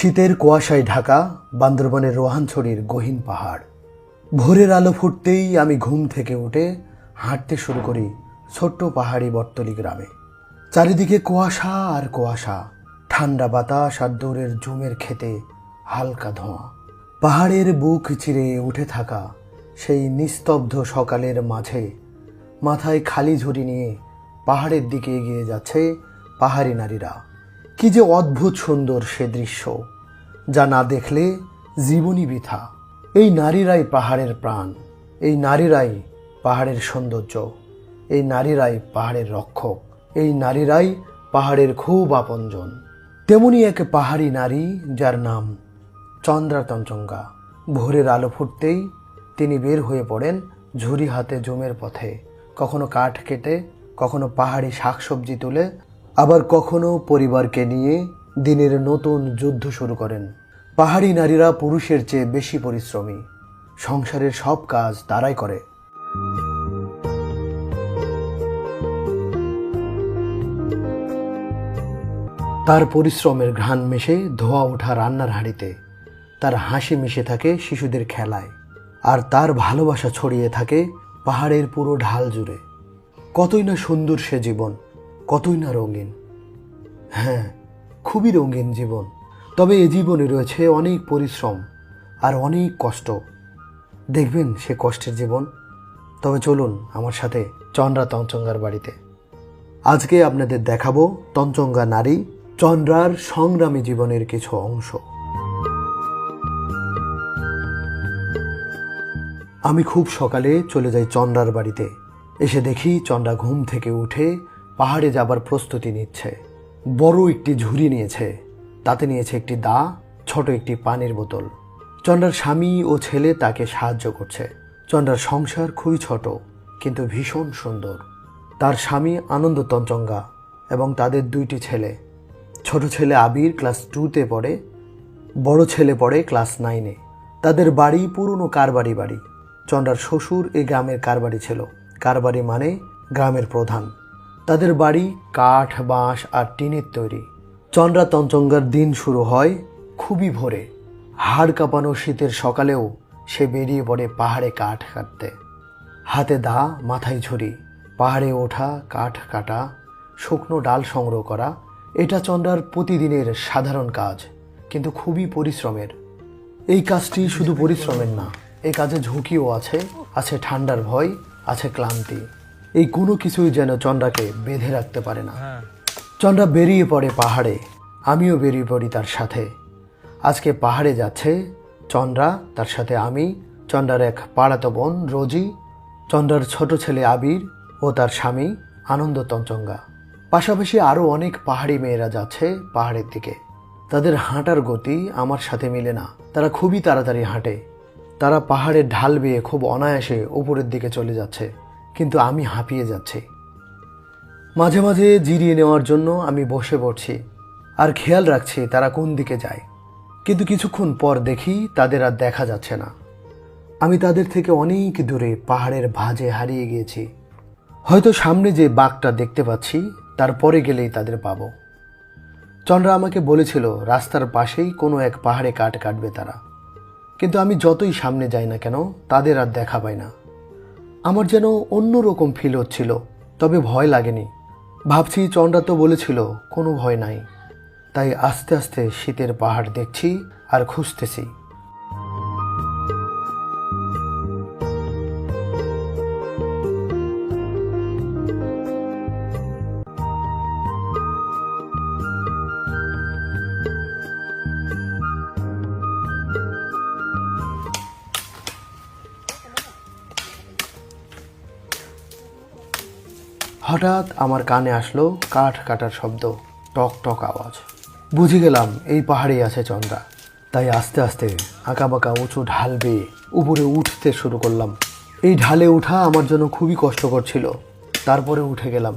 শীতের কুয়াশায় ঢাকা বান্দরবানের রোহানছড়ির গহীন পাহাড়। ভোরের আলো ফুটতেই আমি ঘুম থেকে উঠে হাঁটতে শুরু করি ছোট্ট পাহাড়ি বটতলি গ্রামে। চারিদিকে কুয়াশা আর কুয়াশা, ঠান্ডা বাতাস আর দূরের জুমের খেতে হালকা ধোঁয়া। পাহাড়ের বুক চিরে উঠে থাকা সেই নিস্তব্ধ সকালের মাঝে মাথায় খালি ঝুড়ি নিয়ে পাহাড়ের দিকে এগিয়ে যাচ্ছে পাহাড়ি নারীরা। কি যে অদ্ভুত সুন্দর সে দৃশ্য, যা না দেখলে জীবনই বৃথা। এই নারীরাই পাহাড়ের প্রাণ, এই নারীরাই পাহাড়ের সৌন্দর্য, এই নারীরাই পাহাড়ের রক্ষক, এই নারীরাই পাহাড়ের খুব আপনজন। তেমনি এক পাহাড়ি নারী যার নাম চন্দ্রা তঞ্চঙ্গা। ভোরের আলো ফুটতেই তিনি বের হয়ে পড়েন ঝুড়ি হাতে জমের পথে, কখনো কাঠ কেটে, কখনো পাহাড়ি শাকসবজি তুলে, আবার কখনো পরিবারকে নিয়ে দিনের নতুন যুদ্ধ শুরু করেন। পাহাড়ি নারীরা পুরুষের চেয়ে বেশি পরিশ্রমী, সংসারের সব কাজ তারাই করে। তার পরিশ্রমের ঘ্রাণ মেশে ধোয়া ওঠা রান্নার হাঁড়িতে, তার হাসি মিশে থাকে শিশুদের খেলায়, আর তার ভালোবাসা ছড়িয়ে থাকে পাহাড়ের পুরো ঢাল জুড়ে। কতই না সুন্দর সে জীবন, কতই না রঙিন। হ্যাঁ, খুবই রঙিন জীবন। তবে এ জীবনে রয়েছে অনেক পরিশ্রম আর অনেক কষ্ট। দেখবেন সে কষ্টের জীবন। তবে চলুন আমার সাথে চন্দ্রা তঞ্চঙ্গার বাড়িতে। আজকে আপনাদের দেখাবো তঞ্চঙ্গা নারী চন্দ্রার সংগ্রামী জীবনের কিছু অংশ। আমি খুব সকালে চলে যাই চন্দ্রার বাড়িতে। এসে দেখি চন্দ্রা ঘুম থেকে উঠে পাহাড়ে যাবার প্রস্তুতি নিচ্ছে। বড় একটি ঝুড়ি নিয়েছে, তাতে নিয়েছে একটি দা, ছোট একটি পানির বোতল। চন্দ্রার স্বামী ও ছেলে তাকে সাহায্য করছে। চন্দ্রার সংসার খুবই ছোট কিন্তু ভীষণ সুন্দর। তার স্বামী আনন্দ তঞ্চঙ্গা এবং তাদের দুইটি ছেলে। ছোট ছেলে আবির ক্লাস 2-তে পড়ে, বড় ছেলে পড়ে ক্লাস 9-এ। তাদের বাড়ি পুরনো কারবারি বাড়ি। চন্দ্রার শ্বশুর এই গ্রামের কারবারি ছিল। কারবারি মানে গ্রামের প্রধান। তাদের বাড়ি কাঠ, বাঁশ আর টিনের তৈরি। চন্দ্রা তঞ্চঙ্গার দিন শুরু হয় খুবই ভোরে। হাড় কাঁপানো শীতের সকালেও সে বেরিয়ে পড়ে পাহাড়ে কাঠ কাটতে। হাতে দা, মাথায় ঝুড়ি। পাহাড়ে ওঠা, কাঠ কাটা, শুকনো ডাল সংগ্রহ করা, এটা চন্দ্রার প্রতিদিনের সাধারণ কাজ, কিন্তু খুবই পরিশ্রমের। এই কাজটি শুধু পরিশ্রমের না, এই কাজে ঝুঁকিও আছে, আছে ঠান্ডার ভয়, আছে ক্লান্তি। এই কোনো কিছুই যেন চন্দ্রাকে বেঁধে রাখতে পারে না। চন্দ্রা বেরিয়ে পড়ে পাহাড়ে, আমিও বেরিয়ে পড়ি তার সাথে। আজকে পাহাড়ে যাচ্ছে চন্দ্রা, তার সাথে আমি, চন্দ্রার এক পাড়াতো বোন রোজি, চন্দ্রার ছোট ছেলে আবির ও তার স্বামী আনন্দ তঞ্চঙ্গা। পাশাপাশি আরও অনেক পাহাড়ি মেয়েরা যাচ্ছে পাহাড়ের দিকে। তাদের হাঁটার গতি আমার সাথে মিলে না, তারা খুবই তাড়াতাড়ি হাঁটে। তারা পাহাড়ের ঢাল বেয়ে খুব অনায়াসে উপরের দিকে চলে যাচ্ছে, কিন্তু আমি হাঁপিয়ে যাচ্ছি। মাঝে মাঝে জিরিয়ে নেওয়ার জন্য আমি বসে পড়ছি আর খেয়াল রাখছি তারা কোন দিকে যায়, কিন্তু কিছুক্ষণ পর দেখি তাদের আর দেখা যাচ্ছে না। আমি তাদের থেকে অনেক দূরে পাহাড়ের ভাঁজে হারিয়ে গিয়েছি। হয়তো সামনে যে বাঘটা দেখতে পাচ্ছি তারপরে গেলেই তাদের পাবো। চন্দ্রা আমাকে বলেছিল রাস্তার পাশেই কোনো এক পাহাড়ে কাঠ কাটবে তারা, কিন্তু আমি যতই সামনে যাই না কেন তাদের আর দেখা পাই না। আমার যেন অন্যরকম ফিল হচ্ছিল, তবে ভয় লাগেনি। ভাবছি চন্দ্রা তো বলেছিল কোনো ভয় নাই। তাই আস্তে আস্তে শীতের পাহাড় দেখছি আর খুঁজতেছি। হঠাৎ আমার কানে আসলো কাঠ কাটার শব্দ, টক টক আওয়াজ। বুঝে গেলাম এই পাহাড়েই আছে চন্দ্রা। তাই আস্তে আস্তে আঁকাবাঁকা উঁচু ঢাল বেয়ে উপরে উঠতে শুরু করলাম। এই ঢালে ওঠা আমার জন্য খুবই কষ্টকর ছিল। তারপরে উঠে গেলাম।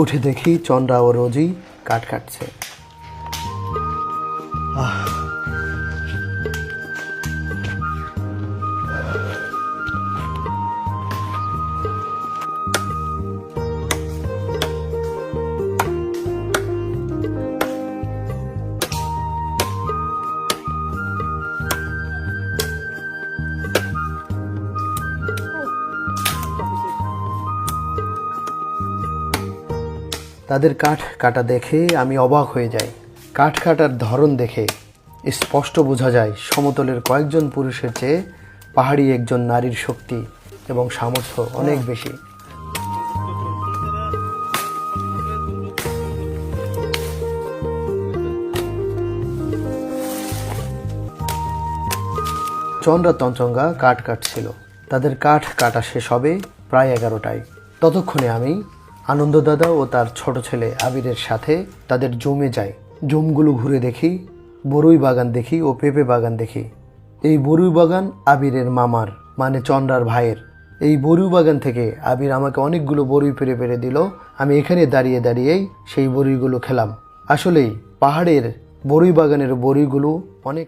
উঠে দেখি চন্দ্রা ও রোজি কাঠ কাটছে। তাদের কাঠ কাটা দেখে আমি অবাক হয়ে যাই। কাঠ কাটার ধরন দেখে স্পষ্ট বোঝা যায় সমতলের কয়েকজন পুরুষের চেয়ে পাহাড়ি একজন নারীর শক্তি এবং সামর্থ্য অনেক বেশি। চন্দ্রা তঞ্চঙ্গা কাঠ কাটছিল। তাদের কাঠ কাটা শেষ হবে প্রায় 11টায়। ততক্ষণে আমি আনন্দ দাদা ও তার ছোট ছেলে আবিরের সাথে তাদের জমে যাই। জমগুলো ঘুরে দেখি, বরুই বাগান দেখি ও পেঁপে বাগান দেখি। এই বরুই বাগান আবিরের মামার মানে চন্দ্রার ভাইয়ের। এই বরুই বাগান থেকে আবির আমাকে অনেকগুলো বরুই পেরে পেরে দিল। আমি এখানে দাঁড়িয়ে দাঁড়িয়েই সেই বরুইগুলো খেলাম। আসলেই পাহাড়ের বরুই বাগানের বরুইগুলো অনেক।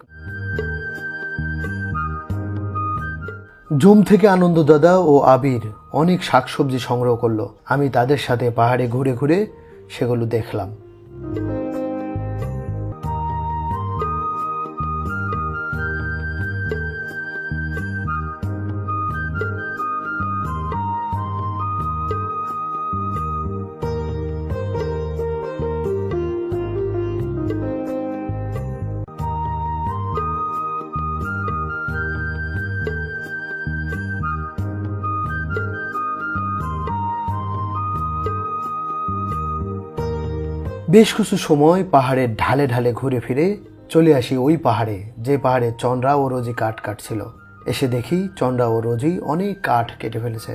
জুম থেকে আনন্দ দাদা ও আবির অনেক শাকসবজি সংগ্রহ করলো। আমি তাদের সাথে পাহাড়ে ঘুরে ঘুরে সেগুলো দেখলাম। বেশ কিছু সময় পাহাড়ের ঢালে ঢালে ঘুরে ফিরে চলে আসি ওই পাহাড়ে, যে পাহাড়ে চন্দ্রা ও রোজি কাঠ কাটছিল। এসে দেখি চন্দ্রা ও রোজি অনেক কাঠ কেটে ফেলেছে।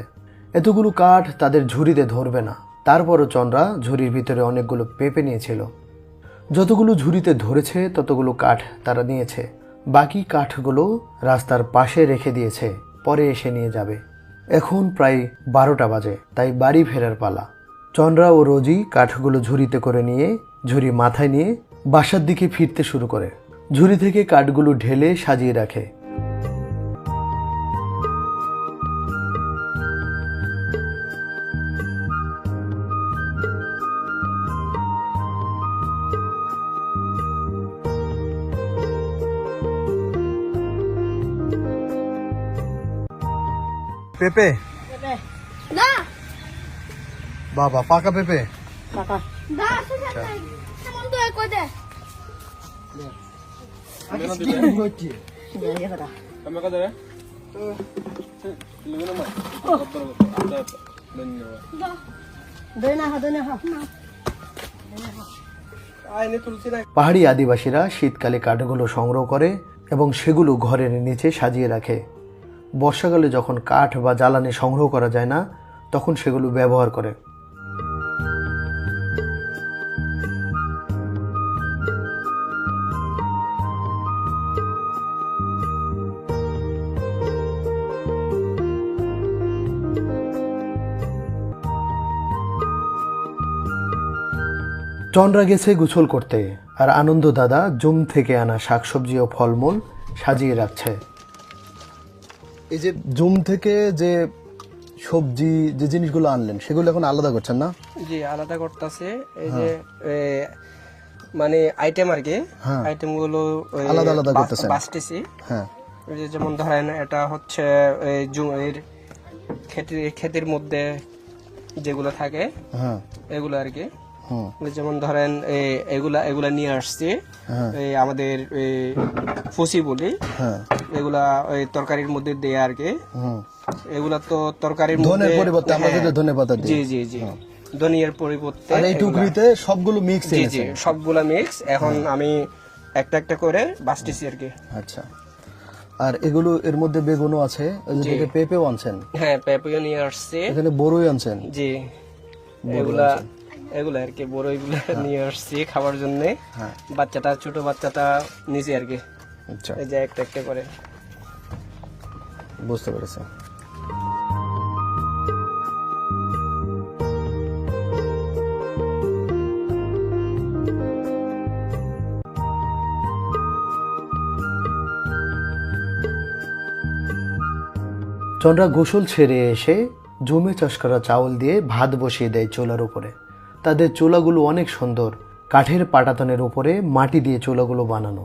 এতগুলো কাঠ তাদের ঝুড়িতে ধরবে না। তারপরও চন্দ্রা ঝুড়ির ভিতরে অনেকগুলো পেঁপে নিয়েছিল। যতগুলো ঝুড়িতে ধরেছে ততগুলো কাঠ তারা নিয়েছে। বাকি কাঠগুলো রাস্তার পাশে রেখে দিয়েছে, পরে এসে নিয়ে যাবে। এখন প্রায় 12টা বাজে, তাই বাড়ি ফেরার পালা। চন্দ্রা ও রোজি কাঠগুলো ঝুড়িতে করে নিয়ে ঝুড়ি মাথায় নিয়ে বাসার দিকে ফিরতে শুরু করে। ঝুড়ি থেকে কাঠগুলো ঢেলে সাজিয়ে রাখে। পেঁপে না বাবা, পাকা পেঁপে। কাকা না আসলে নাই কেমন তো কই দে পাহাড়ি আদিবাসীরা শীতকালে কাঠগুলো সংগ্রহ করে এবং সেগুলো ঘরের নিচে সাজিয়ে রাখে। বর্ষাকালে যখন কাঠ বা জ্বালানি সংগ্রহ করা যায় না, তখন সেগুলো ব্যবহার করে। চন্দ্রা গেছে গোসল করতে, আর আনন্দ দাদা জুম থেকে আনা শাকসবজি ও ফলমূল সাজিয়ে রাখছে। এই যে জুম থেকে যে সবজি যে জিনিসগুলো আনলেন সেগুলো এখন আলাদা করছেন না? জি, আলাদা করতেছে। এই যে মানে আইটেম আর কি, আইটেম গুলো আলাদা আলাদা করতেছেন। বাছতেছি। হ্যাঁ, এই যে যেমন ধরেন এটা হচ্ছে জুমের ক্ষেতের মধ্যে যেগুলো থাকে, হ্যাঁ, এগুলো আর কি। যেমন ধরেন এগুলা নিয়ে আসছি, আমাদের ফুসি বলি, এগুলা ওই তরকারির মধ্যে দেয়া আর কি। এগুলা তো তরকারির মধ্যে পরিবর্তে আমরা যদি ধনেপাতা দিই। জি জি জি, ধনিয়ার পরিবর্তে আর এই টুকরিতে সবগুলো মিক্স। জি জি, সবগুলা মিক্স। এখন আমি একটা একটা করে বাছতেছি আর কি। আচ্ছা, আর এগুলো এর মধ্যে বেগুনও আছে, এদিকে পেঁপেও আনছেন। হ্যাঁ, পেঁপেও নিয়ে আসছি। এখানে বড়ই আনছেন। জি, এগুলা আর কি, বড়ইগুলা নিয়ে আসছি খাবার জন্য। বাচ্চাটা, ছোট বাচ্চাটা নিচে আর কি। আচ্ছা, এই যে একটা একটা করে। বুঝতে পেরেছি। চন্দ্রা গোসল ছেড়ে এসে জমে চাষ করা চাউল দিয়ে ভাত বসিয়ে দেয় চুলার উপরে। তাদের চুলাগুলো অনেক সুন্দর, কাঠের পাটাতনের উপরে মাটি দিয়ে চুলাগুলো বানানো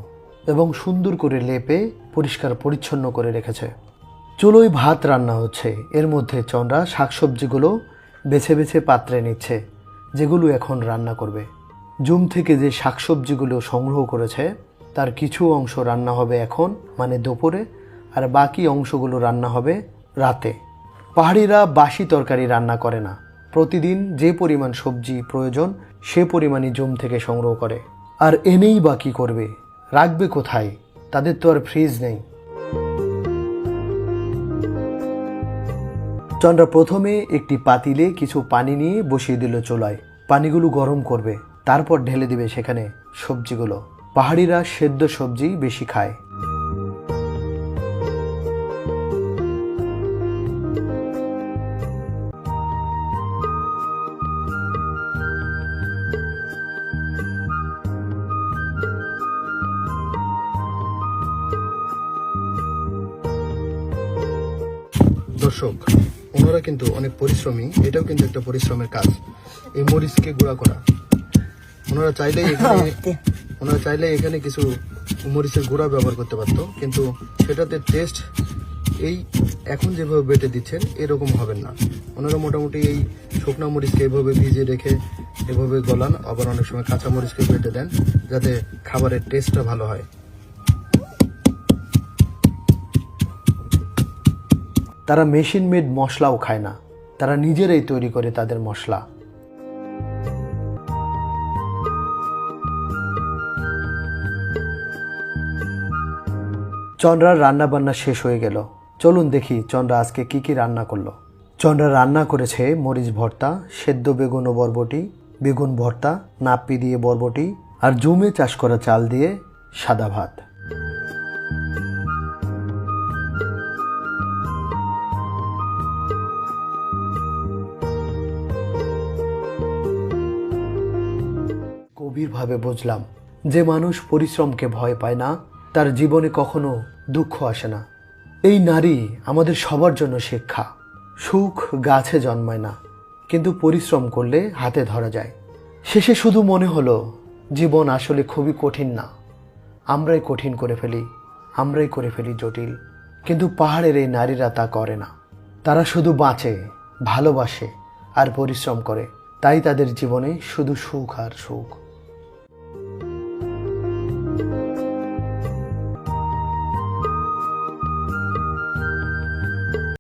এবং সুন্দর করে লেপে পরিষ্কার পরিচ্ছন্ন করে রেখেছে। চুলোয় ভাত রান্না হচ্ছে, এর মধ্যে চন্দ্রা শাকসবজিগুলো বেছে বেছে পাত্রে নিচ্ছে। যেগুলো এখন রান্না করবে। জুম থেকে যে শাকসবজিগুলো সংগ্রহ করেছে তার কিছু অংশ রান্না হবে এখন, মানে দুপুরে, আর বাকি অংশগুলো রান্না হবে রাতে। পাহাড়িরা বাসি তরকারি রান্না করে না, প্রতিদিন যে পরিমাণ সবজি প্রয়োজন সে পরিমাণই জুম থেকে সংগ্রহ করে। আর এনেই বা কী করবে, রাখবে কোথায়? তাদের তো আর ফ্রিজ নেই। চন্দ্রা প্রথমে একটি পাতিলে কিছু পানি নিয়ে বসিয়ে দিল চুলায়। পানিগুলো গরম করবে, তারপর ঢেলে দিবে সেখানে সবজিগুলো। পাহাড়িরা সেদ্ধ সবজি বেশি খায়। দর্শক, ওনারা কিন্তু অনেক পরিশ্রমী, এটাও কিন্তু একটা পরিশ্রমের কাজ, এই মরিচকে গুঁড়া করা। ওনারা চাইলে এখানে কিছু মরিচের গুঁড়া ব্যবহার করতে পারতো, কিন্তু সেটাতে টেস্ট এই এখন যেভাবে বেটে দিচ্ছেন এরকম হবে না। ওনারা মোটামুটি এই শুকনা মরিচকে এভাবে ভিজিয়ে রেখে এভাবে গলান, আবার অনেক সময় কাঁচা মরিচকে বেটে দেন যাতে খাবারের টেস্টটা ভালো হয়। তারা মেশিন মেড মশলাও খায় না, তারা নিজেরাই তৈরি করে তাদের মশলা। চন্দ্রার রান্না বান্না শেষ হয়ে গেল। চলুন দেখি চন্দ্রা আজকে কি কি রান্না করলো। চন্দ্রা রান্না করেছে মরিচ ভর্তা, সেদ্ধ বেগুন ও বরবটি, বেগুন ভর্তা, নাপ্পি দিয়ে বরবটি, আর জুমে চাষ করা চাল দিয়ে সাদা ভাত। গভীরভাবে বুঝলাম, যে মানুষ পরিশ্রমকে ভয় পায় না তার জীবনে কখনো দুঃখ আসে না। এই নারী আমাদের সবার জন্য শিক্ষা। সুখ গাছে জন্মায় না, কিন্তু পরিশ্রম করলে হাতে ধরা যায়। শেষে শুধু মনে হলো জীবন আসলে খুবই কঠিন না, আমরাই কঠিন করে ফেলি, আমরাই করে ফেলি জটিল। কিন্তু পাহাড়ের এই নারীরা তা করে না। তারা শুধু বাঁচে, ভালোবাসে আর পরিশ্রম করে, তাই তাদের জীবনে শুধু সুখ আর সুখ।